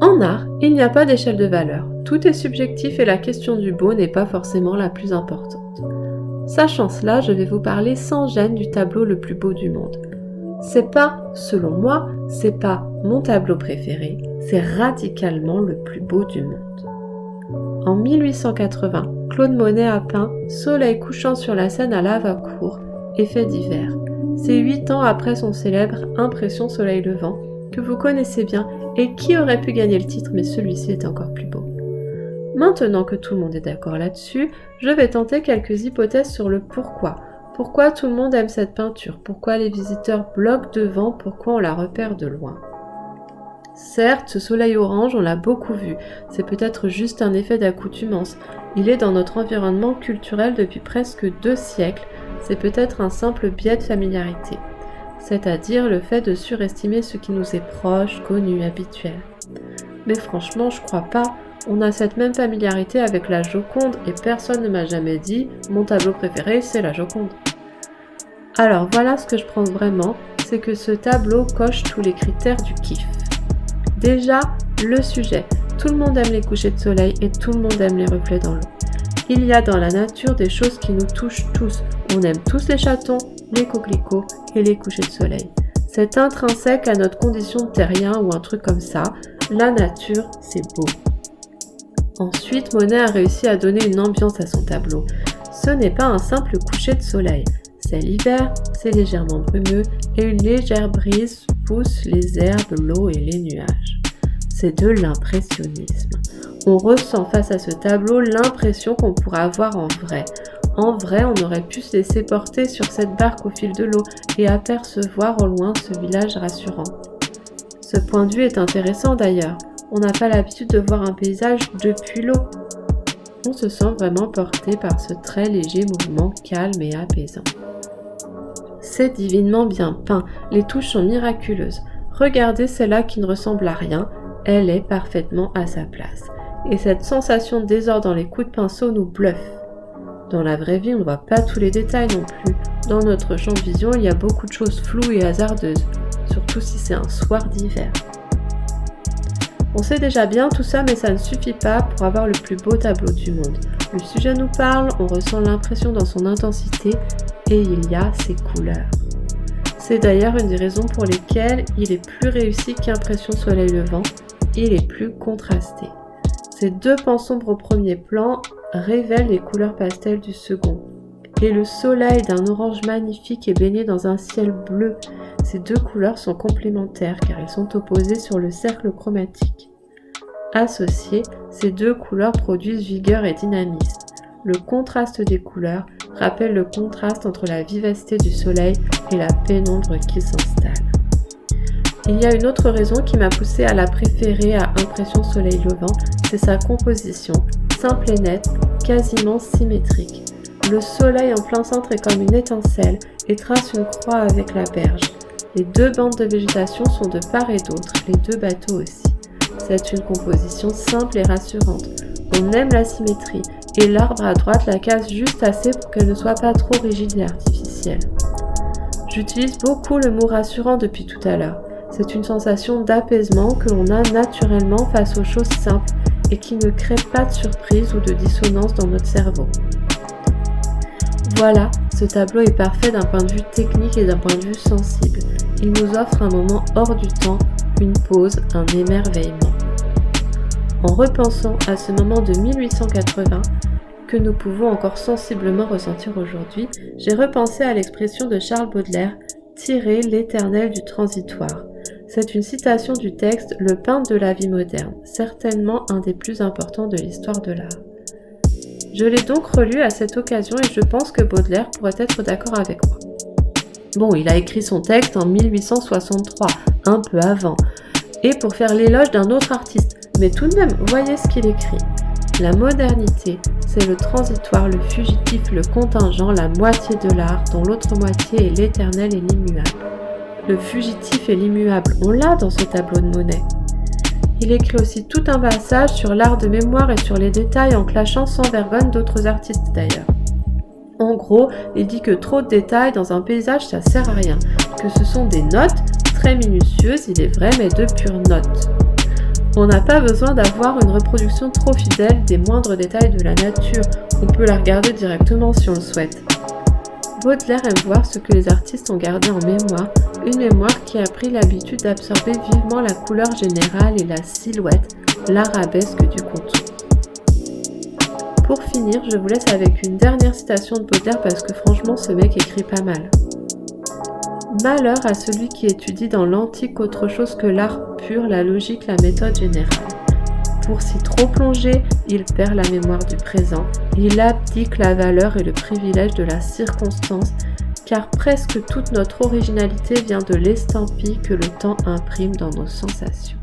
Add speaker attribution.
Speaker 1: En art, il n'y a pas d'échelle de valeur. Tout est subjectif et la question du beau n'est pas forcément la plus importante. Sachant cela, je vais vous parler sans gêne du tableau le plus beau du monde. C'est pas, selon moi, c'est pas mon tableau préféré, c'est radicalement le plus beau du monde. En 1880, Claude Monet a peint Soleil couchant sur la Seine à Lavacourt, effet d'hiver. C'est 8 ans après son célèbre Impression Soleil levant, que vous connaissez bien et qui aurait pu gagner le titre, mais celui-ci est encore plus beau. Maintenant que tout le monde est d'accord là-dessus, je vais tenter quelques hypothèses sur le pourquoi. Pourquoi tout le monde aime cette peinture? Pourquoi les visiteurs bloquent devant? Pourquoi on la repère de loin? Certes, ce soleil orange, on l'a beaucoup vu. C'est peut-être juste un effet d'accoutumance. Il est dans notre environnement culturel depuis presque 2 siècles. C'est peut-être un simple biais de familiarité. C'est-à-dire le fait de surestimer ce qui nous est proche, connu, habituel. Mais franchement, je crois pas. On a cette même familiarité avec la Joconde et personne ne m'a jamais dit « mon tableau préféré, c'est la Joconde ». Alors voilà ce que je pense vraiment, c'est que ce tableau coche tous les critères du kiff. Déjà, le sujet. Tout le monde aime les couchers de soleil et tout le monde aime les reflets dans l'eau. Il y a dans la nature des choses qui nous touchent tous. On aime tous les chatons, les coquelicots et les couchers de soleil. C'est intrinsèque à notre condition de terrien ou un truc comme ça. La nature, c'est beau. Ensuite, Monet a réussi à donner une ambiance à son tableau. Ce n'est pas un simple coucher de soleil. C'est l'hiver, c'est légèrement brumeux et une légère brise pousse les herbes, l'eau et les nuages. C'est de l'impressionnisme. On ressent face à ce tableau l'impression qu'on pourrait avoir en vrai. En vrai, on aurait pu se laisser porter sur cette barque au fil de l'eau et apercevoir au loin ce village rassurant. Ce point de vue est intéressant d'ailleurs. On n'a pas l'habitude de voir un paysage depuis l'eau. On se sent vraiment porté par ce très léger mouvement calme et apaisant. C'est divinement bien peint, les touches sont miraculeuses. Regardez celle-là qui ne ressemble à rien, elle est parfaitement à sa place. Et cette sensation de désordre dans les coups de pinceau nous bluffe. Dans la vraie vie, on ne voit pas tous les détails non plus. Dans notre champ de vision, il y a beaucoup de choses floues et hasardeuses, surtout si c'est un soir d'hiver. On sait déjà bien tout ça, mais ça ne suffit pas pour avoir le plus beau tableau du monde. Le sujet nous parle, on ressent l'impression dans son intensité, et il y a ses couleurs. C'est d'ailleurs une des raisons pour lesquelles il est plus réussi qu'Impression Soleil levant, il est plus contrasté. Ces 2 pans sombres au premier plan révèlent les couleurs pastel du second. Et le soleil d'un orange magnifique est baigné dans un ciel bleu. Ces 2 couleurs sont complémentaires car elles sont opposées sur le cercle chromatique. Associées, ces 2 couleurs produisent vigueur et dynamisme. Le contraste des couleurs rappelle le contraste entre la vivacité du soleil et la pénombre qui s'installe. Il y a une autre raison qui m'a poussée à la préférer à Impression Soleil levant, c'est sa composition, simple et nette, quasiment symétrique. Le soleil en plein centre est comme une étincelle et trace une croix avec la berge. Les 2 bandes de végétation sont de part et d'autre, les 2 bateaux aussi. C'est une composition simple et rassurante. On aime la symétrie et l'arbre à droite la case juste assez pour qu'elle ne soit pas trop rigide et artificielle. J'utilise beaucoup le mot rassurant depuis tout à l'heure. C'est une sensation d'apaisement que l'on a naturellement face aux choses simples et qui ne crée pas de surprise ou de dissonance dans notre cerveau. Voilà, ce tableau est parfait d'un point de vue technique et d'un point de vue sensible. Il nous offre un moment hors du temps, une pause, un émerveillement. En repensant à ce moment de 1880, que nous pouvons encore sensiblement ressentir aujourd'hui, j'ai repensé à l'expression de Charles Baudelaire « tirer l'éternel du transitoire ». C'est une citation du texte « Le peintre de la vie moderne », certainement un des plus importants de l'histoire de l'art. Je l'ai donc relu à cette occasion et je pense que Baudelaire pourrait être d'accord avec moi. Bon, il a écrit son texte en 1863, un peu avant, et pour faire l'éloge d'un autre artiste, mais tout de même, voyez ce qu'il écrit. La modernité, c'est le transitoire, le fugitif, le contingent, la moitié de l'art, dont l'autre moitié est l'éternel et l'immuable. Le fugitif et l'immuable, on l'a dans ce tableau de Monet. Il écrit aussi tout un passage sur l'art de mémoire et sur les détails en clashant sans vergogne d'autres artistes d'ailleurs. En gros, il dit que trop de détails dans un paysage ça sert à rien, que ce sont des notes très minutieuses, il est vrai, mais de pures notes. On n'a pas besoin d'avoir une reproduction trop fidèle des moindres détails de la nature, on peut la regarder directement si on le souhaite. Baudelaire aime voir ce que les artistes ont gardé en mémoire, une mémoire qui a pris l'habitude d'absorber vivement la couleur générale et la silhouette, l'arabesque du contour. Pour finir, je vous laisse avec une dernière citation de Baudelaire parce que franchement ce mec écrit pas mal. Malheur à celui qui étudie dans l'antique autre chose que l'art pur, la logique, la méthode générale. Pour s'y trop plonger, il perd la mémoire du présent, il abdique la valeur et le privilège de la circonstance, car presque toute notre originalité vient de l'estampille que le temps imprime dans nos sensations.